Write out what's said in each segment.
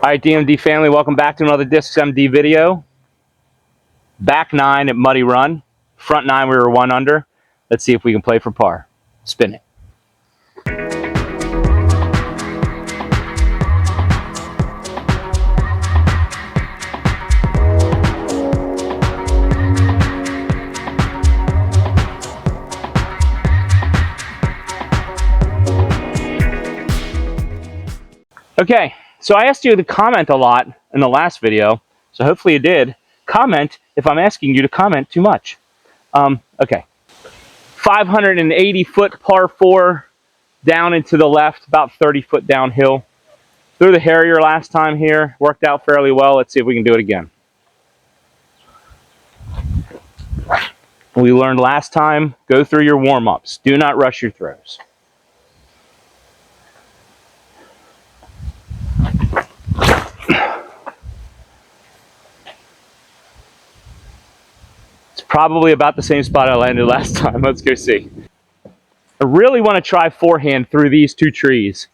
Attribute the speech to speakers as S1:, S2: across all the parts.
S1: All right, DMD family, welcome back to another Discs MD video. Back 9 at Muddy Run. Front 9 we were 1 under. Let's see if we can play for par. Spin it. Okay, so I asked you to comment a lot in the last video, so hopefully you did. Comment if I'm asking you to comment too much. Okay, 580-foot par 4 down and to the left, about 30-foot downhill. Threw the Harrier last time here, worked out fairly well. Let's see if we can do it again. We learned last time, go through your warm-ups. Do not rush your throws. Probably about the same spot I landed last time. Let's go see. I really want to try forehand through these two trees,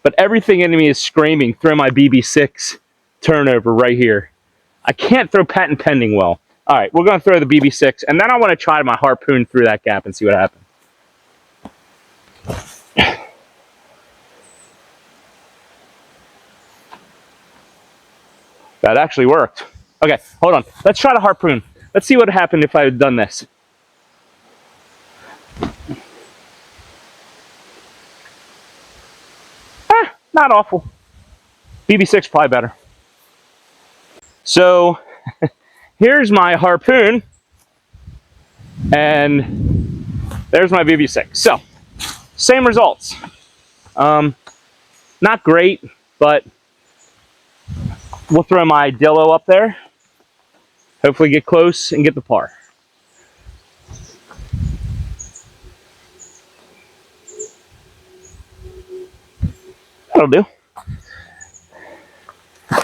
S1: but everything in me is screaming, throw my BB6 turnover right here. I can't throw patent pending well. All right, we're going to throw the BB6, and then I want to try my harpoon through that gap and see what happens. That actually worked. Okay, hold on. Let's try the harpoon. Let's see what happened if I had done this. Not awful. BB6 probably better. So here's my harpoon, and there's my BB6. So same results. Not great, but we'll throw my Dillo up there. Hopefully get close and get the par. That'll do. All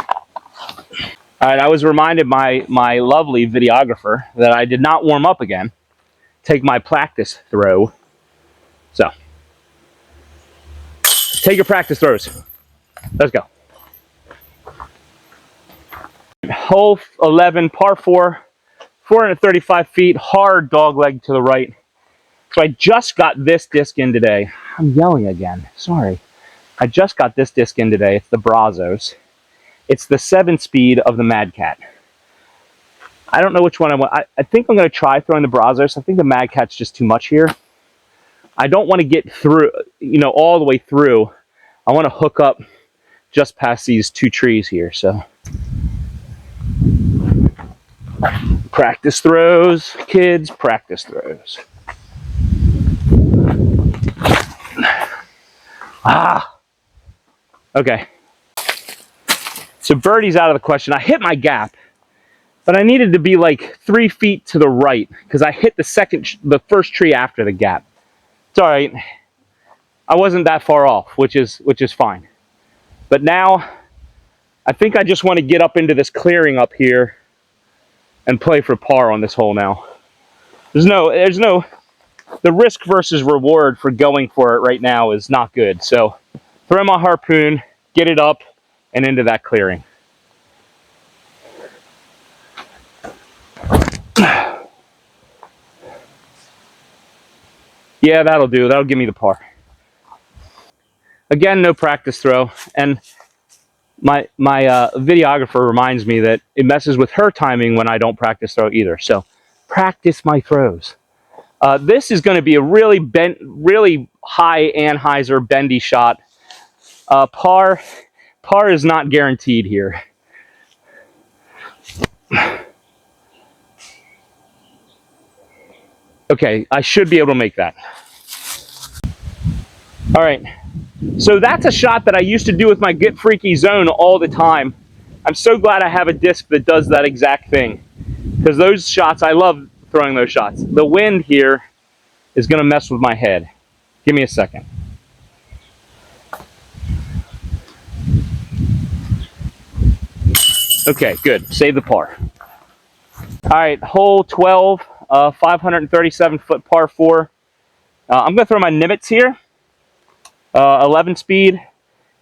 S1: right, I was reminded by my lovely videographer that I did not warm up again. Take my practice throw. So, take your practice throws. Let's go. Hole 11, par 4, 435 feet, hard dog leg to the right. So I just got this disc in today. I'm yelling again, sorry. I just got this disc in today. It's the Brazos. It's the 7-speed of the Mad Cat. I don't know which one I want. I think I'm going to try throwing the Brazos. I think the Mad Cat's just too much here. I don't want to get through, all the way through. I want to hook up just past these two trees here, so. Practice throws, kids, practice throws. Okay. So birdie's out of the question. I hit my gap, but I needed to be like 3 feet to the right because I hit the first tree after the gap. It's all right. I wasn't that far off, which is fine. But now I think I just want to get up into this clearing up here and play for par on this hole now. The risk versus reward for going for it right now is not good. So throw my harpoon, get it up and into that clearing. Yeah, that'll do. That'll give me the par. Again, no practice throw. And my videographer reminds me that it messes with her timing when I don't practice throw either. So practice my throws. This is going to be a really high Anheuser bendy shot. Par is not guaranteed here. Okay, I should be able to make that. All right. So that's a shot that I used to do with my Get Freaky zone all the time. I'm so glad I have a disc that does that exact thing. Because those shots, I love throwing those shots. The wind here is going to mess with my head. Give me a second. Okay, good. Save the par. All right, hole 12, 537-foot par 4. I'm going to throw my Nimitz here. 11 speed.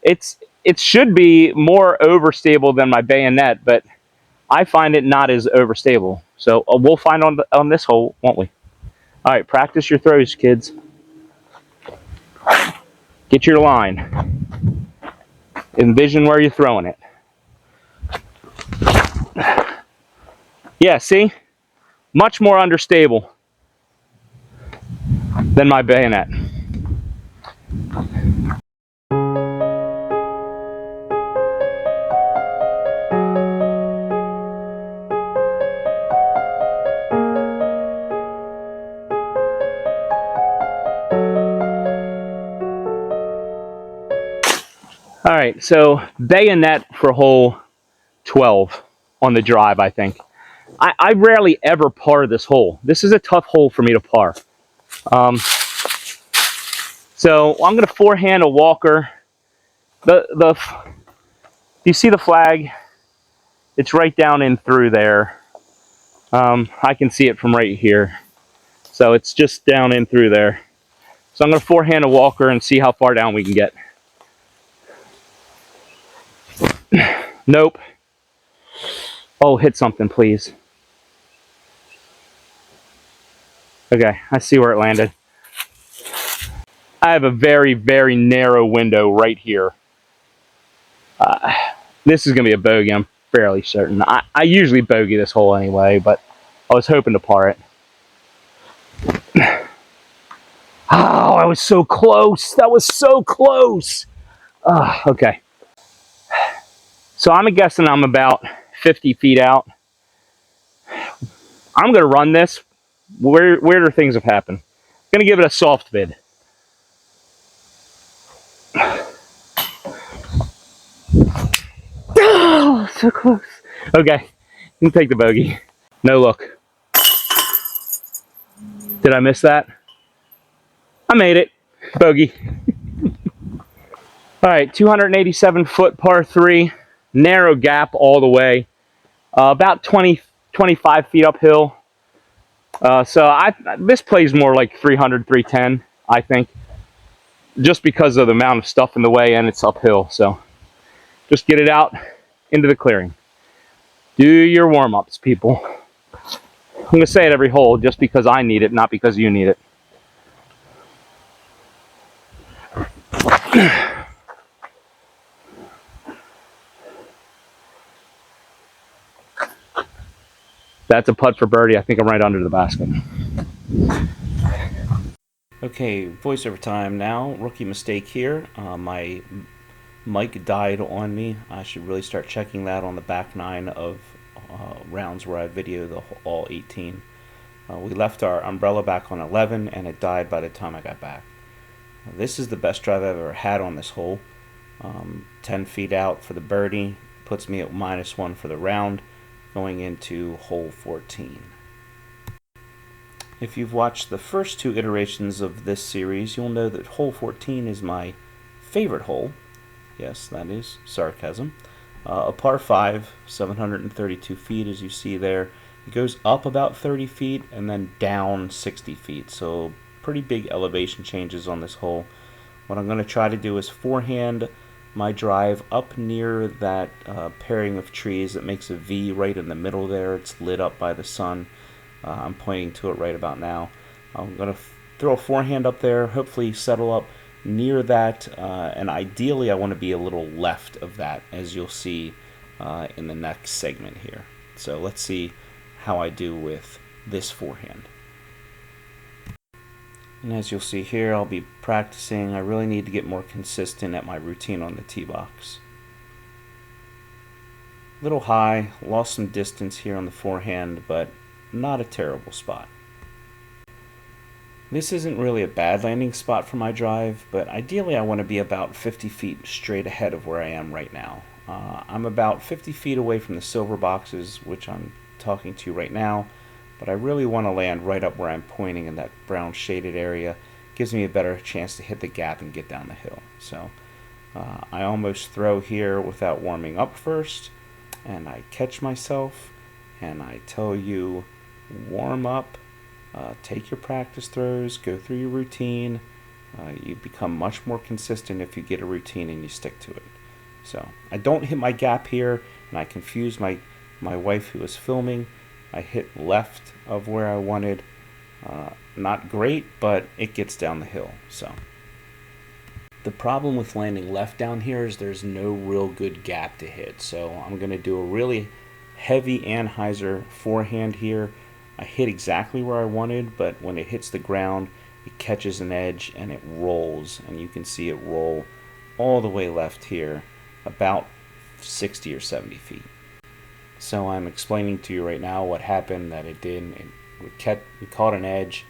S1: It's it should be more overstable than my bayonet, but I find it not as overstable. So we'll find on this hole, won't we? All right, practice your throws, kids. Get your line. Envision where you're throwing it. Yeah, see? Much more understable than my bayonet. All right, so bayonet for hole 12 on the drive, I think. I rarely ever par this hole. This is a tough hole for me to par. So I'm going to forehand a walker. Do you see the flag? It's right down in through there. I can see it from right here. So it's just down in through there. So I'm going to forehand a walker and see how far down we can get. Nope. Oh, hit something, please. Okay, I see where it landed. I have a very, very narrow window right here. This is going to be a bogey, I'm fairly certain. I usually bogey this hole anyway, but I was hoping to par it. Oh, I was so close. That was so close. Okay. So I'm guessing I'm about 50 feet out. I'm going to run this. Weirder things have happened. I'm going to give it a soft bid. Oh, so close. Okay. You can take the bogey. No look. Did I miss that? I made it. Bogey. All right, 287 foot par 3. Narrow gap all the way. About 25 feet uphill. So this plays more like 300, 310, I think. Just because of the amount of stuff in the way and it's uphill. So just get it out into the clearing. Do your warm-ups, people. I'm going to say it every hole just because I need it, not because you need it. That's a putt for birdie. I think I'm right under the basket.
S2: Okay, voiceover time now. Rookie mistake here. My mic died on me. I should really start checking that on the back 9 of rounds where I video all 18. We left our umbrella back on 11 and it died by the time I got back. This is the best drive I've ever had on this hole. 10 feet out for the birdie. Puts me at -1 for the round going into hole 14. If you've watched the first 2 iterations of this series, you'll know that hole 14 is my favorite hole. Yes, that is sarcasm. A par 5, 732 feet as you see there. It goes up about 30 feet and then down 60 feet. So pretty big elevation changes on this hole. What I'm going to try to do is forehand my drive up near that pairing of trees that makes a V right in the middle there. It's lit up by the sun. I'm pointing to it right about now. I'm going to throw a forehand up there, hopefully settle up near that, and ideally I want to be a little left of that, as you'll see in the next segment here. So let's see how I do with this forehand. And as you'll see here, I'll be practicing. I really need to get more consistent at my routine on the tee box. Little high, lost some distance here on the forehand, but not a terrible spot. This isn't really a bad landing spot for my drive, but ideally I want to be about 50 feet straight ahead of where I am right now. I'm about 50 feet away from the silver boxes, which I'm talking to right now, but I really want to land right up where I'm pointing in that brown shaded area. Gives me a better chance to hit the gap and get down the hill. So I almost throw here without warming up first, and I catch myself, and I tell you, warm up, take your practice throws, go through your routine. You become much more consistent if you get a routine and you stick to it. So I don't hit my gap here, and I confused my wife who was filming. I hit left of where I wanted. Not great, but it gets down the hill. So the problem with landing left down here is there's no real good gap to hit. So I'm going to do a really heavy Anheuser forehand here. I hit exactly where I wanted, but when it hits the ground, it catches an edge and it rolls, and you can see it roll all the way left here, about 60 or 70 feet. So I'm explaining to you right now what happened, that it did. It caught an edge,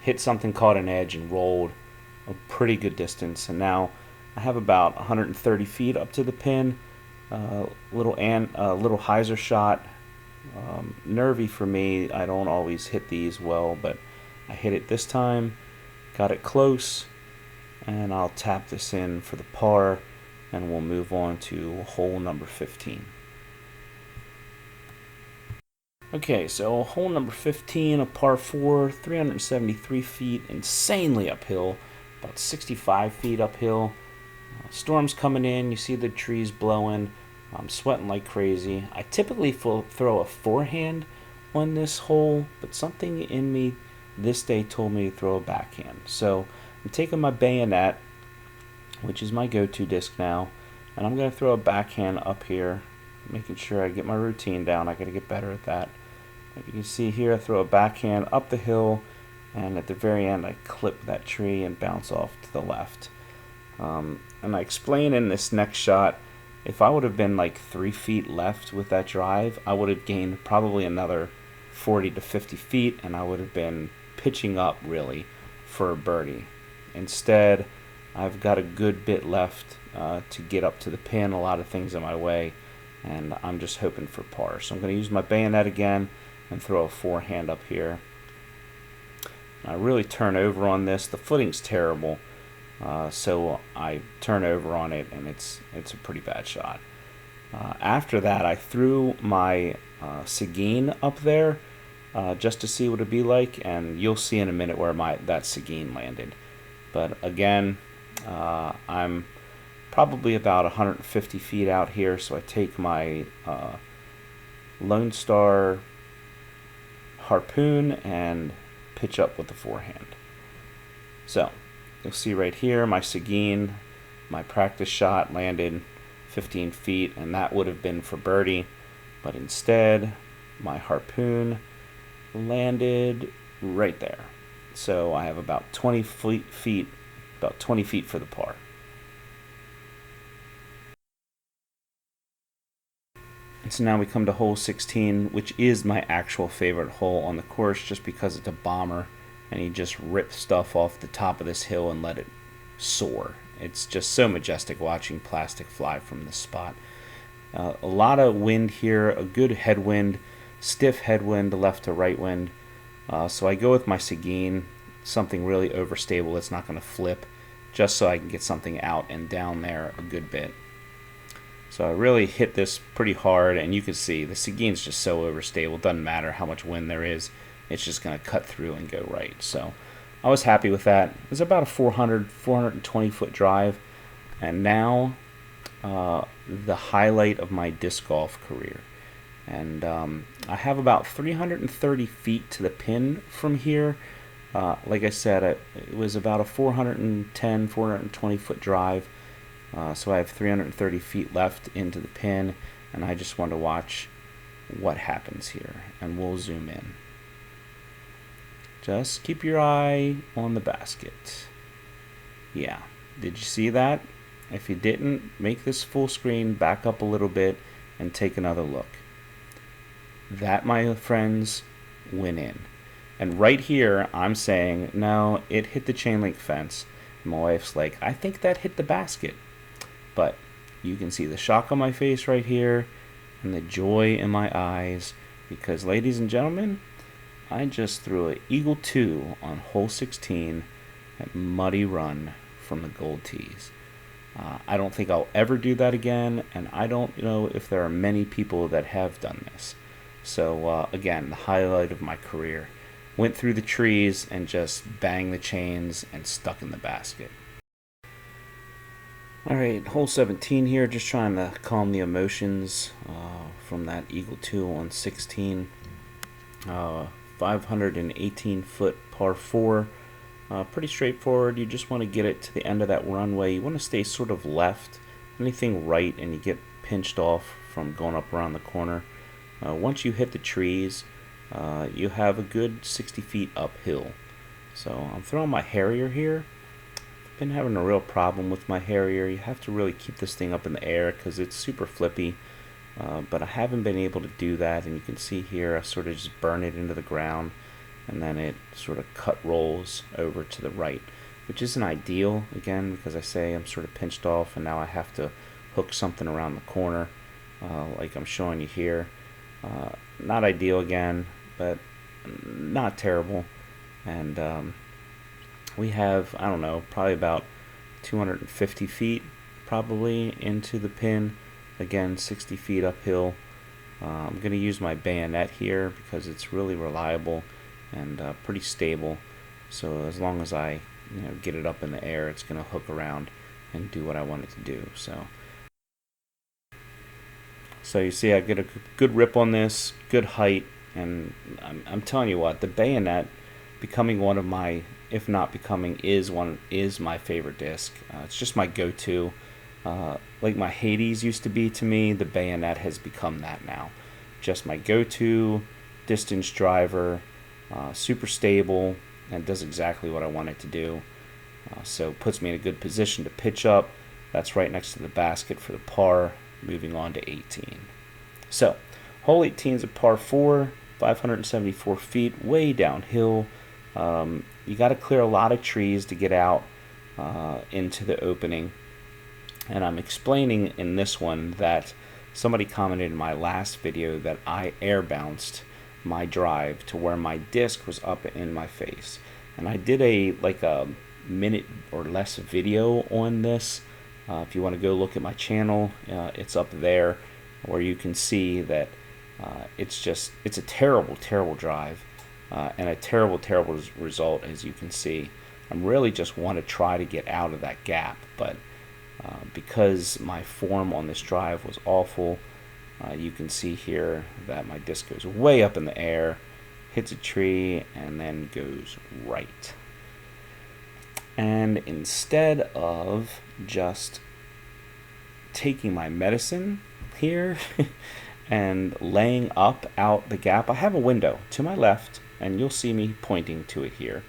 S2: hit something, caught an edge, and rolled a pretty good distance. And now I have about 130 feet up to the pin. Little hyzer shot. Nervy for me. I don't always hit these well, but I hit it this time. Got it close, and I'll tap this in for the par, and we'll move on to hole number 15. Okay, so hole number 15, a par 4, 373 feet, insanely uphill, about 65 feet uphill. Storm's coming in, you see the trees blowing. I'm sweating like crazy. I typically throw a forehand on this hole, but something in me this day told me to throw a backhand. So I'm taking my bayonet, which is my go-to disc now, and I'm going to throw a backhand up here, making sure I get my routine down. I got to get better at that. But you can see here I throw a backhand up the hill, and at the very end I clip that tree and bounce off to the left. And I explain in this next shot, if I would have been like 3 feet left with that drive, I would have gained probably another 40 to 50 feet, and I would have been pitching up really for a birdie. Instead, I've got a good bit left to get up to the pin, a lot of things in my way, and I'm just hoping for par. So I'm going to use my bayonet again and throw a forehand up here. I really turn over on this. The footing's terrible, so I turn over on it, and it's a pretty bad shot. After that, I threw my Seguin up there just to see what it'd be like, and you'll see in a minute where that Seguin landed. But again, I'm probably about 150 feet out here, so I take my Lone Star harpoon and pitch up with the forehand. So you'll see right here my Seguin, my practice shot landed 15 feet, and that would have been for birdie, but instead my harpoon landed right there. So I have about 20 feet for the par. And so now we come to hole 16, which is my actual favorite hole on the course, just because it's a bomber and you just rip stuff off the top of this hill and let it soar. It's just so majestic watching plastic fly from this spot. A lot of wind here, a good headwind, stiff headwind, left to right wind. So I go with my Seguin, something really overstable that's not going to flip, just so I can get something out and down there a good bit. So I really hit this pretty hard, and you can see the Seguin's just so overstable. Doesn't matter how much wind there is, it's just going to cut through and go right. So I was happy with that. It was about a 420 foot drive, and now the highlight of my disc golf career. And I have about 330 feet to the pin from here. Like I said, it was about a 410, 420 foot drive. So I have 330 feet left into the pin, and I just want to watch what happens here, and we'll zoom in. Just keep your eye on the basket. Yeah, did you see that? If you didn't, make this full screen, back up a little bit, and take another look. That, my friends, went in. And right here, I'm saying, no, it hit the chain link fence. And my wife's like, I think that hit the basket. But you can see the shock on my face right here and the joy in my eyes, because, ladies and gentlemen, I just threw an Eagle 2 on hole 16 at Muddy Run from the Gold Tees. I don't think I'll ever do that again, and I don't know if there are many people that have done this. So again, the highlight of my career. Went through the trees and just banged the chains and stuck in the basket. Alright, hole 17 here, just trying to calm the emotions from that Eagle 2 on 16. 518 foot par 4. Pretty straightforward. You just want to get it to the end of that runway. You want to stay sort of left. Anything right and you get pinched off from going up around the corner. Once you hit the trees, you have a good 60 feet uphill. So I'm throwing my Harrier here. Been having a real problem with my Harrier. You have to really keep this thing up in the air because it's super flippy. But I haven't been able to do that, and you can see here I sort of just burn it into the ground and then it sort of cut rolls over to the right, which isn't ideal, again, because I say I'm sort of pinched off and now I have to hook something around the corner like I'm showing you here. Not ideal again, but not terrible. And we have, I don't know, probably about 250 feet probably into the pin. Again, 60 feet uphill. I'm going to use my bayonet here because it's really reliable and pretty stable. So as long as I get it up in the air, it's going to hook around and do what I want it to do. So you see I get a good rip on this, good height, and I'm telling you what, the bayonet becoming one of my, if not becoming, is my favorite disc. It's just my go-to. Like my Hades used to be to me, the bayonet has become that now. Just my go-to distance driver, super stable, and does exactly what I want it to do. So puts me in a good position to pitch up. That's right next to the basket for the par, moving on to 18. So, hole 18 is a par 4, 574 feet, way downhill. You got to clear a lot of trees to get out into the opening. And I'm explaining in this one that somebody commented in my last video that I air bounced my drive to where my disc was up in my face. And I did a minute or less video on this. If you want to go look at my channel, it's up there where you can see that it's a terrible drive and a terrible result, as you can see. I really just want to try to get out of that gap, but because my form on this drive was awful, you can see here that my disc goes way up in the air, hits a tree, and then goes right. And instead of just taking my medicine here and laying up out the gap, I have a window to my left, and you'll see me pointing to it here.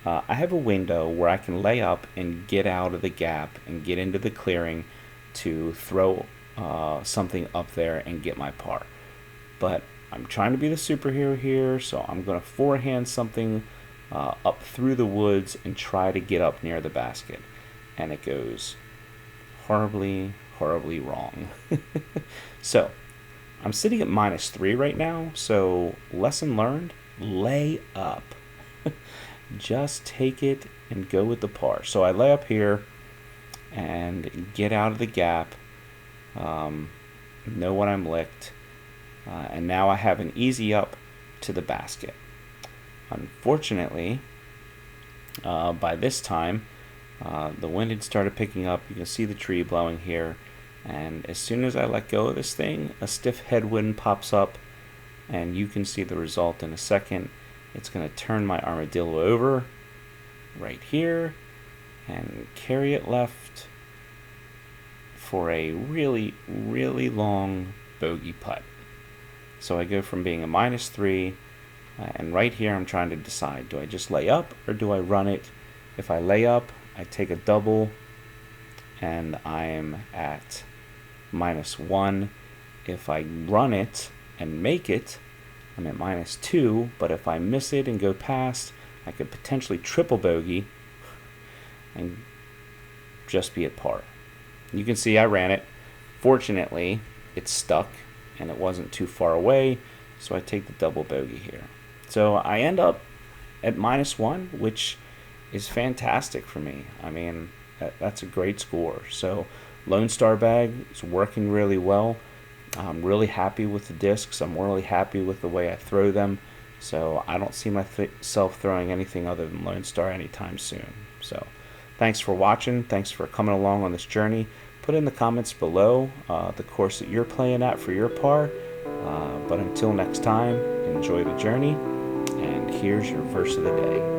S2: I have a window where I can lay up and get out of the gap and get into the clearing to throw something up there and get my par. But I'm trying to be the superhero here, so I'm going to forehand something up through the woods and try to get up near the basket. And it goes horribly wrong. So I'm sitting at -3 right now, so lesson learned, lay up. Just take it and go with the par. So I lay up here and get out of the gap, know when I'm licked, and now I have an easy up to the basket. Unfortunately, by this time, the wind had started picking up. You can see the tree blowing here, and as soon as I let go of this thing, a stiff headwind pops up, and you can see the result in a second. It's going to turn my armadillo over right here and carry it left for a really long bogey putt. So I go from being a -3, and right here I'm trying to decide, do I just lay up or do I run it? If I lay up, I take a double and I'm at -1. If I run it and make it, I'm at -2, but if I miss it and go past, I could potentially triple bogey and just be at par. You can see I ran it. Fortunately, it stuck and it wasn't too far away, so I take the double bogey here. So I end up at -1, which is fantastic for me. I mean, that's a great score. So Lone Star bag is working really well. I'm really happy with the discs. I'm really happy with the way I throw them. So I don't see myself throwing anything other than Lone Star anytime soon. So Thanks for watching. Thanks for coming along on this journey. Put in the comments below the course that you're playing at for your par. But until next time, enjoy the journey. And here's your verse of the day.